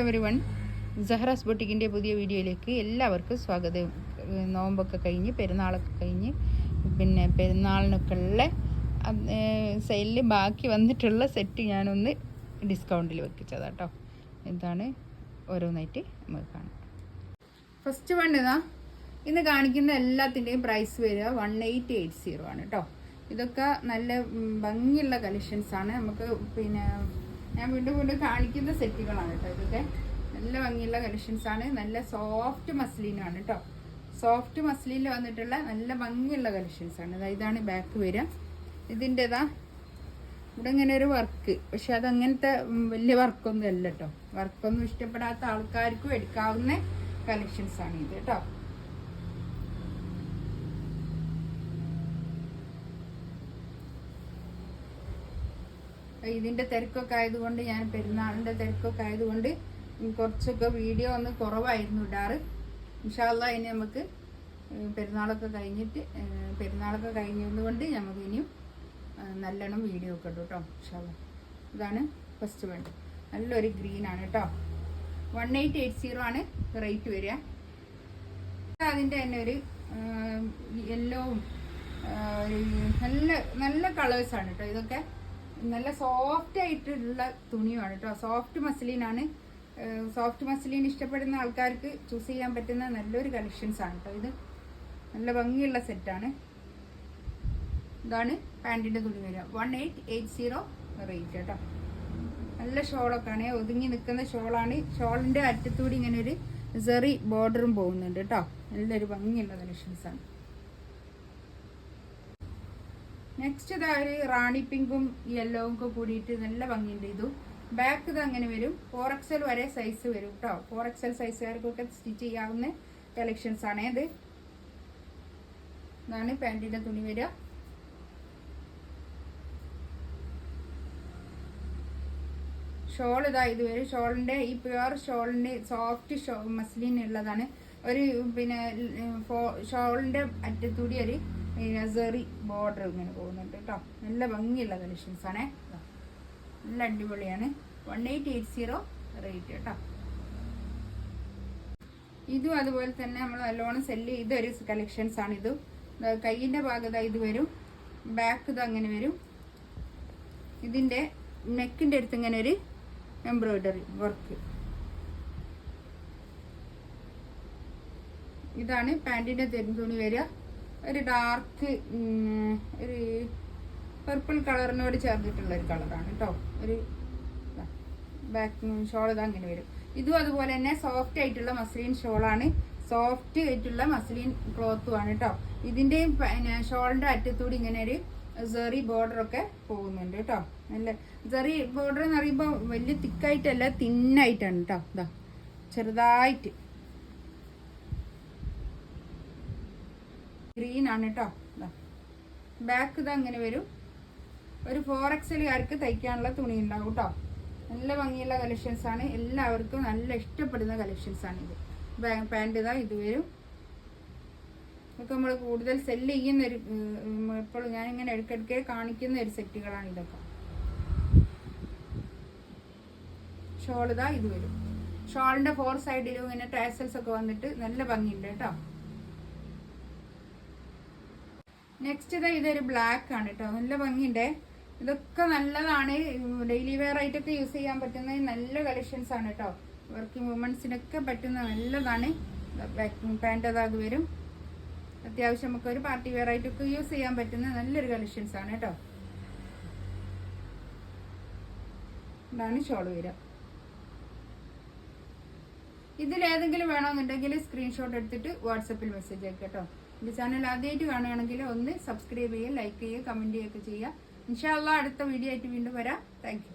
Everyone, സഹറാസ് ബൊട്ടിക്കിൻ്റെ പുതിയ വീഡിയോയിലേക്ക് എല്ലാവർക്കും സ്വാഗതം. നോമ്പൊക്കെ കഴിഞ്ഞ് പെരുന്നാളൊക്കെ കഴിഞ്ഞ് പിന്നെ പെരുന്നാളിനൊക്കെയുള്ള സെയിലിൽ ബാക്കി വന്നിട്ടുള്ള സെറ്റ് ഞാനൊന്ന് ഡിസ്കൗണ്ടിൽ വെപ്പിച്ചതാട്ടോ. ഇതാണ് ഓരോന്നായിട്ട് നമുക്ക് കാണാം. ഫസ്റ്റ് വൺ ഇതാ, ഇന്ന് കാണിക്കുന്ന എല്ലാത്തിൻ്റെയും പ്രൈസ് വരിക 1880 ആണ് കേട്ടോ. ഇതൊക്കെ നല്ല ഭംഗിയുള്ള കളക്ഷൻസാണ്. നമുക്ക് പിന്നെ ഞാൻ വീണ്ടും കാണിക്കുന്ന സെറ്റുകളാണ് കേട്ടോ. ഇതൊക്കെ നല്ല ഭംഗിയുള്ള കളക്ഷൻസാണ്. നല്ല സോഫ്റ്റ് മസ്ലിനാണ് കേട്ടോ. സോഫ്റ്റ് മസ്ലിനിൽ വന്നിട്ടുള്ള നല്ല ഭംഗിയുള്ള കളക്ഷൻസാണ്. ഇതാണ് ബാക്ക് വരിക. ഇതിൻ്റെതാ ഇവിടെ ഇങ്ങനെ ഒരു വർക്ക്, പക്ഷെ അതങ്ങനത്തെ വലിയ വർക്കൊന്നും അല്ല കേട്ടോ. വർക്കൊന്നും ഇഷ്ടപ്പെടാത്ത ആൾക്കാർക്കും എടുക്കാവുന്ന കളക്ഷൻസാണ് ഇത് കേട്ടോ. ഇതിൻ്റെ തിരക്കൊക്കെ ആയതുകൊണ്ട്, ഞാൻ പെരുന്നാളിൻ്റെ തിരക്കൊക്കെ ആയതുകൊണ്ട് കുറച്ചൊക്കെ വീഡിയോ ഒന്ന് കുറവായിരുന്നു ഇടാറ്. ഇൻഷാ അല്ലാ ഇനി നമുക്ക് പെരുന്നാളൊക്കെ കഴിഞ്ഞതുകൊണ്ട് നമുക്ക് ഇനിയും നല്ലോണം വീഡിയോ ഒക്കെ ഇടും കേട്ടോ. ഇൻഷാ അല്ലാ. ഇതാണ് ഫസ്റ്റ് വൺ. നല്ലൊരു ഗ്രീനാണ് കേട്ടോ. 1880 ആണ് റേറ്റ് വരിക. അതിൻ്റെ തന്നെ ഒരു യെല്ലോവും നല്ല നല്ല കളേഴ്സാണ് കേട്ടോ. ഇതൊക്കെ നല്ല സോഫ്റ്റ് ആയിട്ടുള്ള തുണിയാണ് കേട്ടോ. സോഫ്റ്റ് മസ്ലിനാണ്. സോഫ്റ്റ് മസ്ലിൻ ഇഷ്ടപ്പെടുന്ന ആൾക്കാർക്ക് ചൂസ് ചെയ്യാൻ പറ്റുന്ന നല്ലൊരു കളക്ഷൻസ് ആണ് കേട്ടോ. ഇത് നല്ല ഭംഗിയുള്ള സെറ്റാണ്. ഇതാണ് പാൻറ്റിൻ്റെ തുണി വരിക. 1880 റേറ്റ് കേട്ടോ. നല്ല ഷോളൊക്കെ ആണ്, ഒതുങ്ങി നിൽക്കുന്ന ഷോളാണ്. ഷോളിൻ്റെ അറ്റത്തൂടി ഇങ്ങനെ ഒരു സെറി ബോർഡറും പോകുന്നുണ്ട് കേട്ടോ. നല്ലൊരു ഭംഗിയുള്ള കളക്ഷൻസാണ്. നെക്സ്റ്റ് ഇതാ ഒരു റാണി പിങ്കും യെല്ലോവും ഒക്കെ കൂടിയിട്ട് നല്ല ഭംഗിയുണ്ട്. ഇതും ബാക്ക് ഇത് അങ്ങനെ വരും. 4XL വരെ സൈസ് വരും കേട്ടോ. 4XL സൈസുകാർക്കൊക്കെ സ്റ്റിച്ച് ചെയ്യാവുന്ന കളക്ഷൻസ് ആണ് ഇത്. ഇതാണ് പാൻറ്റിന്റെ തുണി വരിക. ഷോൾ ഇതാ ഇത് വരും. ഷോളിന്റെ ഈ പ്യുവർ ഷോളിന് സോഫ്റ്റ് മസ്ലിൻ ഉള്ളതാണ്. ഒരു പിന്നെ ഷോളിന്റെ അറ്റത്തൂടി ഒരു സെറി ബോർഡർ ഇങ്ങനെ പോകുന്നുണ്ട് കേട്ടോ. നല്ല ഭംഗിയുള്ള കളക്ഷൻസ് ആണേ. നല്ല അടിപൊളിയാണ്. 1880 റേറ്റ് കേട്ടോ. ഇതും അതുപോലെ തന്നെ നമ്മൾ നല്ലോണം സെല്ല് ചെയ്തൊരു കളക്ഷൻസ് ആണ്. ഇത് കൈയിൻ്റെ ഭാഗത ഇത് വരും. ബാക്ക് ഇത് അങ്ങനെ വരും. ഇതിൻ്റെ നെക്കിൻ്റെ അടുത്ത് ഇങ്ങനെ ഒരു എംബ്രോയിഡറി വർക്ക്. ഇതാണ് പാൻറ്റിൻ്റെ തുണി വരിക. ഒരു ഡാർക്ക് ഒരു പർപ്പിൾ കളറിനോട് ചേർന്നിട്ടുള്ള ഒരു കളറാണ് കേട്ടോ. ഒരു ബാക്ക് ഷോൾ ഇത് അങ്ങനെ വരും. ഇതും അതുപോലെ തന്നെ സോഫ്റ്റ് ആയിട്ടുള്ള മസ്ലിൻ ഷോളാണ്. സോഫ്റ്റ് ആയിട്ടുള്ള മസ്ലിൻ ക്ലോത്തും ആണ് കേട്ടോ. ഇതിൻ്റെയും ഷോളിൻ്റെ അറ്റത്തൂടി ഇങ്ങനെ ഒരു സെറി ബോർഡറൊക്കെ പോകുന്നുണ്ട് കേട്ടോ. നല്ല സെറി ബോർഡർ എന്ന് പറയുമ്പോൾ വലിയ തിക്കായിട്ടല്ല, തിന്നായിട്ടാണ് കേട്ടോ. ഇതാ ചെറുതായിട്ട് ഗ്രീൻ ആണ് കേട്ടോ. ബാക്ക് ഇത് അങ്ങനെ വരും. ഒരു 4XLകാർക്ക് തയ്ക്കാനുള്ള തുണി ഉണ്ടാവും കേട്ടോ. നല്ല ഭംഗിയുള്ള കളക്ഷൻസ് ആണ്. എല്ലാവർക്കും നല്ല ഇഷ്ടപ്പെടുന്ന കളക്ഷൻസ് ആണ് ഇത്. പാൻറ് ഇതാ ഇത് വരും. ഇതൊക്കെ നമ്മൾ കൂടുതൽ സെല്ല് ചെയ്യുന്ന ഒരു, എപ്പോഴും ഞാനിങ്ങനെ ഇടയ്ക്കിടയ്ക്ക് കാണിക്കുന്ന ഒരു സെറ്റുകളാണ് ഇതൊക്കെ. ഷോൾ ഇതാ ഇത് വരും. ഷോളിന്റെ 4 സൈഡിലും ഇങ്ങനെ ടാസൽസ് ഒക്കെ വന്നിട്ട് നല്ല ഭംഗിയുണ്ട് കേട്ടോ. നെക്സ്റ്റ് ഇതൊരു ബ്ലാക്ക് ആണ് കേട്ടോ. നല്ല ഭംഗിയുണ്ട്. ഇതൊക്കെ നല്ലതാണ്. ഡെയിലി വെയർ ആയിട്ടൊക്കെ യൂസ് ചെയ്യാൻ പറ്റുന്ന നല്ല കളക്ഷൻസ് ആണ് കേട്ടോ. വർക്കിംഗ് വുമൻസിനൊക്കെ പറ്റുന്ന നല്ലതാണ്. പാൻറ് അതാത് വരും. അത്യാവശ്യം നമുക്ക് ഒരു പാർട്ടി വെയർ ആയിട്ടൊക്കെ യൂസ് ചെയ്യാൻ പറ്റുന്ന നല്ലൊരു കളക്ഷൻസ് ആണ് കേട്ടോ. ഇതാണ് ഷോൾ വരിക. ഇതിലേതെങ്കിലും വേണമെന്നുണ്ടെങ്കിൽ സ്ക്രീൻഷോട്ട് എടുത്തിട്ട് വാട്സപ്പിൽ മെസ്സേജ് അയക്കാം കേട്ടോ. എൻ്റെ ചാനൽ ആദ്യമായിട്ട് കാണുകയാണെങ്കിൽ ഒന്ന് സബ്സ്ക്രൈബ് ചെയ്യുക, ലൈക്ക് ചെയ്യുക, കമൻറ്റ് ചെയ്യുകയൊക്കെ ചെയ്യുക. ഇൻഷാ അല്ലാ അടുത്ത വീഡിയോ ആയിട്ട് വീണ്ടും വരാം. Thank you.